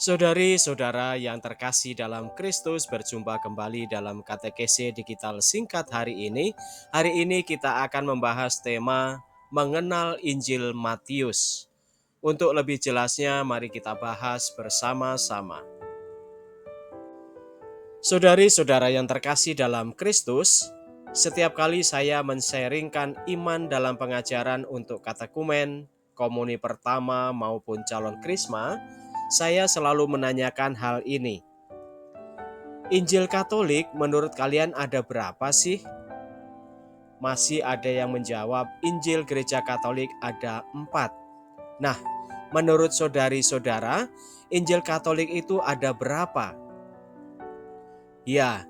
Saudari-saudara yang terkasih dalam Kristus, berjumpa kembali dalam katekese digital singkat hari ini. Hari ini kita akan membahas tema mengenal Injil Matius. Untuk lebih jelasnya, mari kita bahas bersama-sama. Saudari-saudara yang terkasih dalam Kristus, setiap kali saya men-sharingkan iman dalam pengajaran untuk katekumen, komuni pertama maupun calon krisma, saya selalu menanyakan hal ini. Injil Katolik menurut kalian ada berapa sih? Masih ada yang menjawab Injil Gereja Katolik ada 4. Nah, menurut saudari-saudara, Injil Katolik itu ada berapa? Ya,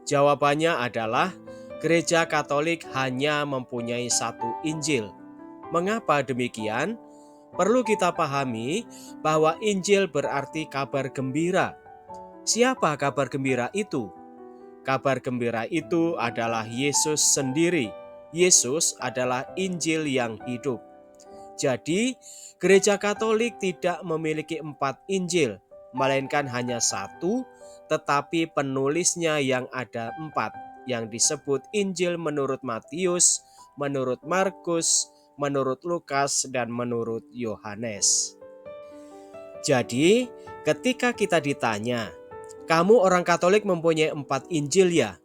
jawabannya adalah Gereja Katolik hanya mempunyai satu Injil. Mengapa demikian? Perlu kita pahami bahwa Injil berarti kabar gembira. Siapa kabar gembira itu? Kabar gembira itu adalah Yesus sendiri. Yesus adalah Injil yang hidup. Jadi, Gereja Katolik tidak memiliki 4 Injil, melainkan hanya satu, tetapi penulisnya yang ada 4, yang disebut Injil menurut Matius, menurut Markus, menurut Lukas, dan menurut Yohanes. Jadi, ketika kita ditanya, kamu orang Katolik mempunyai 4 Injil ya?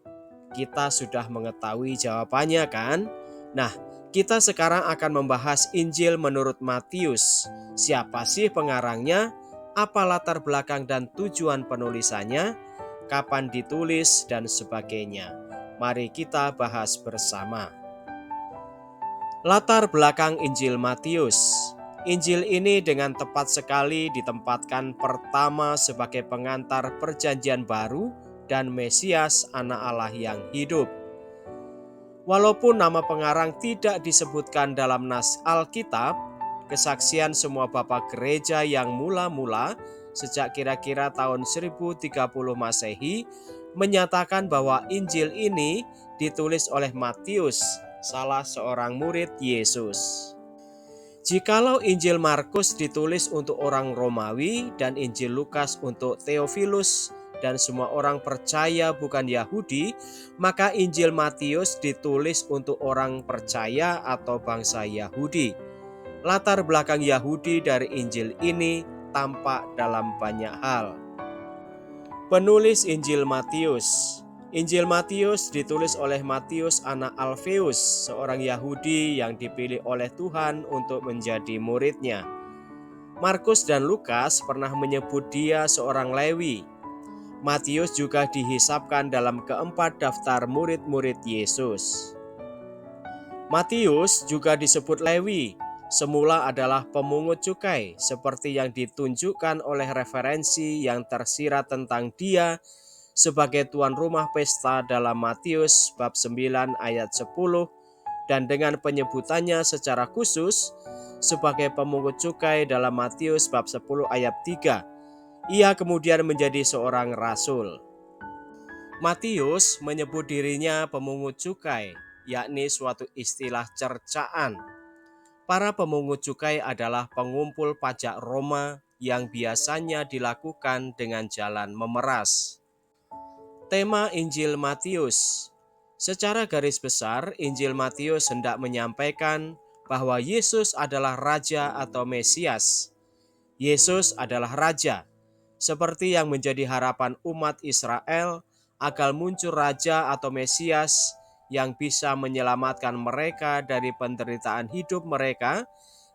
Kita sudah mengetahui jawabannya kan? Nah, kita sekarang akan membahas Injil menurut Matius. Siapa sih pengarangnya? Apa latar belakang dan tujuan penulisannya? Kapan ditulis dan sebagainya. Mari kita bahas bersama. Latar belakang Injil Matius. Injil ini dengan tepat sekali ditempatkan pertama sebagai pengantar Perjanjian Baru dan Mesias Anak Allah yang hidup. Walaupun nama pengarang tidak disebutkan dalam nas Alkitab, kesaksian semua bapak gereja yang mula-mula sejak kira-kira tahun 1030 Masehi menyatakan bahwa Injil ini ditulis oleh Matius, salah seorang murid Yesus. Jikalau Injil Markus ditulis untuk orang Romawi dan Injil Lukas untuk Theophilus dan semua orang percaya bukan Yahudi, maka Injil Matius ditulis untuk orang percaya atau bangsa Yahudi. Latar belakang Yahudi dari Injil ini tampak dalam banyak hal. Penulis Injil Matius. Injil Matius ditulis oleh Matius anak Alfeus, seorang Yahudi yang dipilih oleh Tuhan untuk menjadi muridnya. Markus dan Lukas pernah menyebut dia seorang Lewi. Matius juga dihisapkan dalam keempat daftar murid-murid Yesus. Matius juga disebut Lewi, semula adalah pemungut cukai, seperti yang ditunjukkan oleh referensi yang tersirat tentang dia sebagai tuan rumah pesta dalam Matius bab 9 ayat 10 dan dengan penyebutannya secara khusus sebagai pemungut cukai dalam Matius bab 10 ayat 3. Ia kemudian menjadi seorang rasul. Matius menyebut dirinya pemungut cukai, yakni suatu istilah cercaan. Para pemungut cukai adalah pengumpul pajak Roma yang biasanya dilakukan dengan jalan memeras. Tema Injil Matius. Secara garis besar, Injil Matius hendak menyampaikan bahwa Yesus adalah Raja atau Mesias. Yesus adalah Raja, seperti yang menjadi harapan umat Israel agar muncul Raja atau Mesias yang bisa menyelamatkan mereka dari penderitaan hidup mereka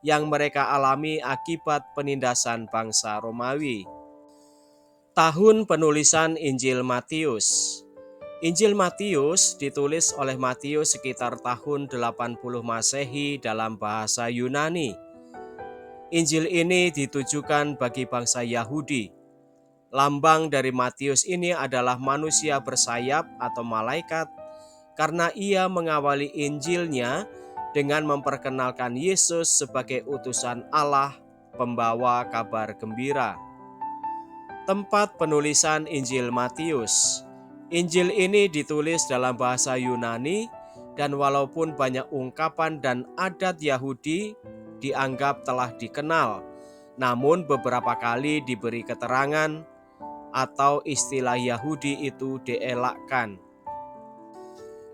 yang mereka alami akibat penindasan bangsa Romawi. Tahun penulisan Injil Matius. Injil Matius ditulis oleh Matius sekitar tahun 80 Masehi dalam bahasa Yunani. Injil ini ditujukan bagi bangsa Yahudi. Lambang dari Matius ini adalah manusia bersayap atau malaikat, karena ia mengawali Injilnya dengan memperkenalkan Yesus sebagai utusan Allah, pembawa kabar gembira. Tempat penulisan Injil Matius. Injil ini ditulis dalam bahasa Yunani dan walaupun banyak ungkapan dan adat Yahudi dianggap telah dikenal, namun beberapa kali diberi keterangan atau istilah Yahudi itu dielakkan.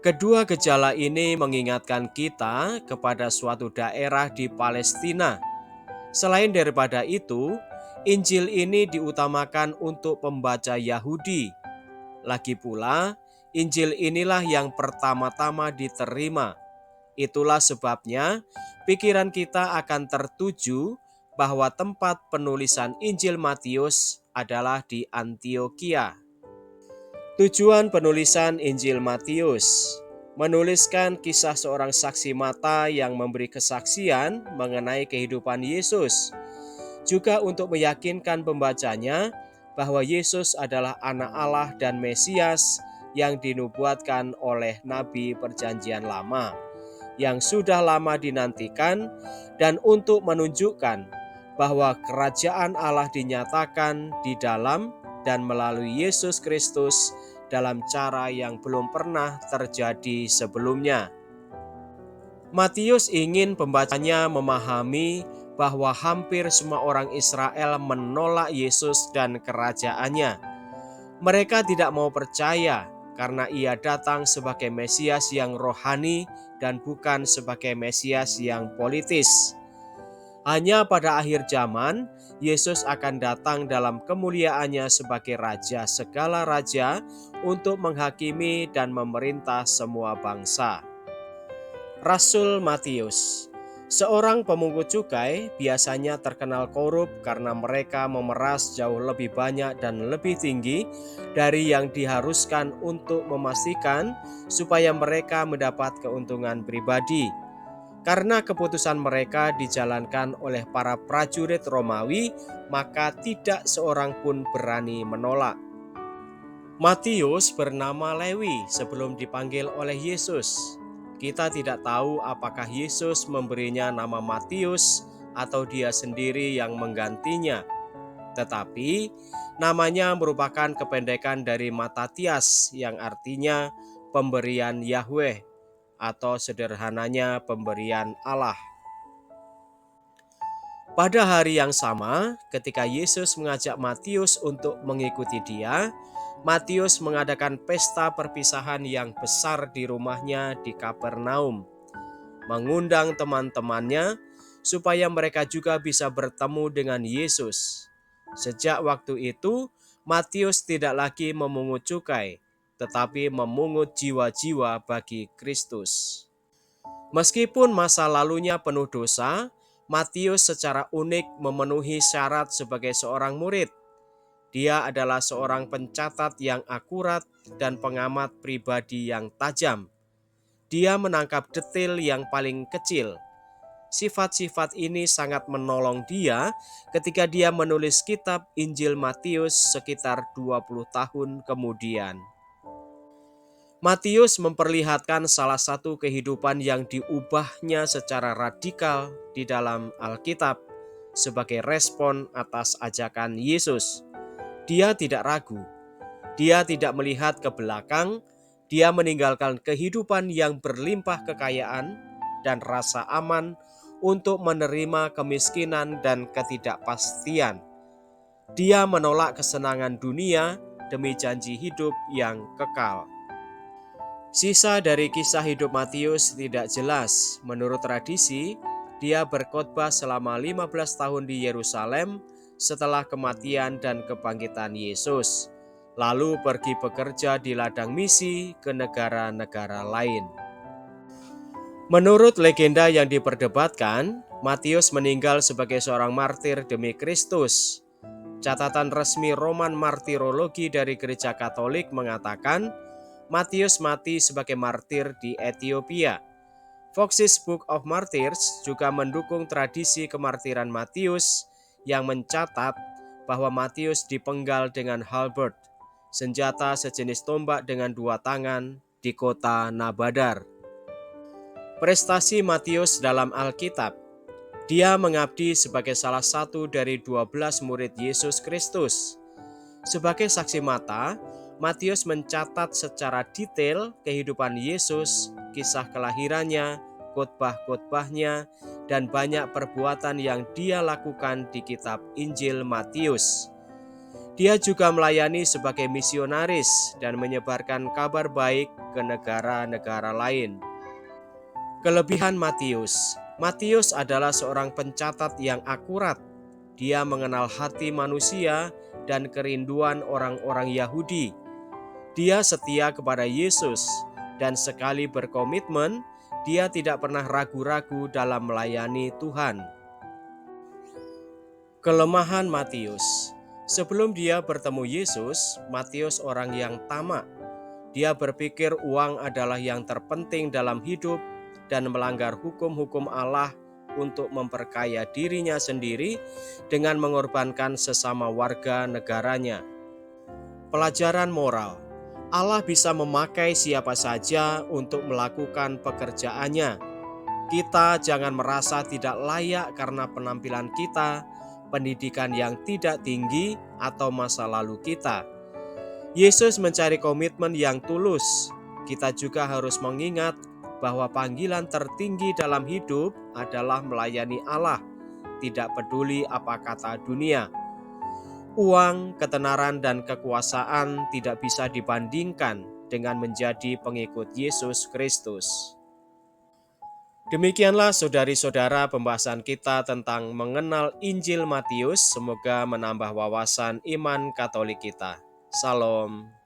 Kedua gejala ini mengingatkan kita kepada suatu daerah di Palestina. Selain daripada itu, Injil ini diutamakan untuk pembaca Yahudi. Lagi pula, Injil inilah yang pertama-tama diterima. Itulah sebabnya pikiran kita akan tertuju bahwa tempat penulisan Injil Matius adalah di Antiokhia. Tujuan penulisan Injil Matius menuliskan kisah seorang saksi mata yang memberi kesaksian mengenai kehidupan Yesus, juga untuk meyakinkan pembacanya bahwa Yesus adalah Anak Allah dan Mesias yang dinubuatkan oleh Nabi Perjanjian Lama, yang sudah lama dinantikan, dan untuk menunjukkan bahwa kerajaan Allah dinyatakan di dalam dan melalui Yesus Kristus dalam cara yang belum pernah terjadi sebelumnya. Matius ingin pembacanya memahami bahwa hampir semua orang Israel menolak Yesus dan kerajaannya. Mereka tidak mau percaya karena ia datang sebagai Mesias yang rohani dan bukan sebagai Mesias yang politis. Hanya pada akhir zaman, Yesus akan datang dalam kemuliaannya sebagai Raja segala raja untuk menghakimi dan memerintah semua bangsa. Rasul Matius, seorang pemungut cukai, biasanya terkenal korup karena mereka memeras jauh lebih banyak dan lebih tinggi dari yang diharuskan untuk memastikan supaya mereka mendapat keuntungan pribadi. Karena keputusan mereka dijalankan oleh para prajurit Romawi, maka tidak seorang pun berani menolak. Matius bernama Lewi sebelum dipanggil oleh Yesus. Kita tidak tahu apakah Yesus memberinya nama Matius atau dia sendiri yang menggantinya. Tetapi namanya merupakan kependekan dari Matatias yang artinya pemberian Yahweh atau sederhananya pemberian Allah. Pada hari yang sama, ketika Yesus mengajak Matius untuk mengikuti dia, Matius mengadakan pesta perpisahan yang besar di rumahnya di Kapernaum, mengundang teman-temannya supaya mereka juga bisa bertemu dengan Yesus. Sejak waktu itu, Matius tidak lagi memungut cukai, tetapi memungut jiwa-jiwa bagi Kristus. Meskipun masa lalunya penuh dosa, Matius secara unik memenuhi syarat sebagai seorang murid. Dia adalah seorang pencatat yang akurat dan pengamat pribadi yang tajam. Dia menangkap detail yang paling kecil. Sifat-sifat ini sangat menolong dia ketika dia menulis kitab Injil Matius sekitar 20 tahun kemudian. Matius memperlihatkan salah satu kehidupan yang diubahnya secara radikal di dalam Alkitab sebagai respon atas ajakan Yesus. Dia tidak ragu, dia tidak melihat ke belakang, dia meninggalkan kehidupan yang berlimpah kekayaan dan rasa aman untuk menerima kemiskinan dan ketidakpastian. Dia menolak kesenangan dunia demi janji hidup yang kekal. Sisa dari kisah hidup Matius tidak jelas. Menurut tradisi, dia berkhotbah selama 15 tahun di Yerusalem setelah kematian dan kebangkitan Yesus, lalu pergi bekerja di ladang misi ke negara-negara lain. Menurut legenda yang diperdebatkan, Matius meninggal sebagai seorang martir demi Kristus. Catatan resmi Roman Martirologi dari Gereja Katolik mengatakan Matius mati sebagai martir di Ethiopia. Fox's Book of Martyrs juga mendukung tradisi kemartiran Matius yang mencatat bahwa Matius dipenggal dengan halberd, senjata sejenis tombak dengan dua tangan, di kota Nabadar. Prestasi Matius dalam Alkitab. Dia mengabdi sebagai salah satu dari 12 murid Yesus Kristus. Sebagai saksi mata, Matius mencatat secara detail kehidupan Yesus, kisah kelahirannya, khotbah-khotbahnya, dan banyak perbuatan yang dia lakukan di kitab Injil Matius. Dia juga melayani sebagai misionaris dan menyebarkan kabar baik ke negara-negara lain. Kelebihan Matius. Matius adalah seorang pencatat yang akurat. Dia mengenal hati manusia dan kerinduan orang-orang Yahudi. Dia setia kepada Yesus, dan sekali berkomitmen, dia tidak pernah ragu-ragu dalam melayani Tuhan. Kelemahan Matius. Sebelum dia bertemu Yesus, Matius orang yang tamak. Dia berpikir uang adalah yang terpenting dalam hidup dan melanggar hukum-hukum Allah untuk memperkaya dirinya sendiri dengan mengorbankan sesama warga negaranya. Pelajaran moral. Allah bisa memakai siapa saja untuk melakukan pekerjaannya. Kita jangan merasa tidak layak karena penampilan kita, pendidikan yang tidak tinggi, atau masa lalu kita. Yesus mencari komitmen yang tulus. Kita juga harus mengingat bahwa panggilan tertinggi dalam hidup adalah melayani Allah, tidak peduli apa kata dunia. Uang, ketenaran, dan kekuasaan tidak bisa dibandingkan dengan menjadi pengikut Yesus Kristus. Demikianlah saudari-saudara pembahasan kita tentang mengenal Injil Matius. Semoga menambah wawasan iman Katolik kita. Salam.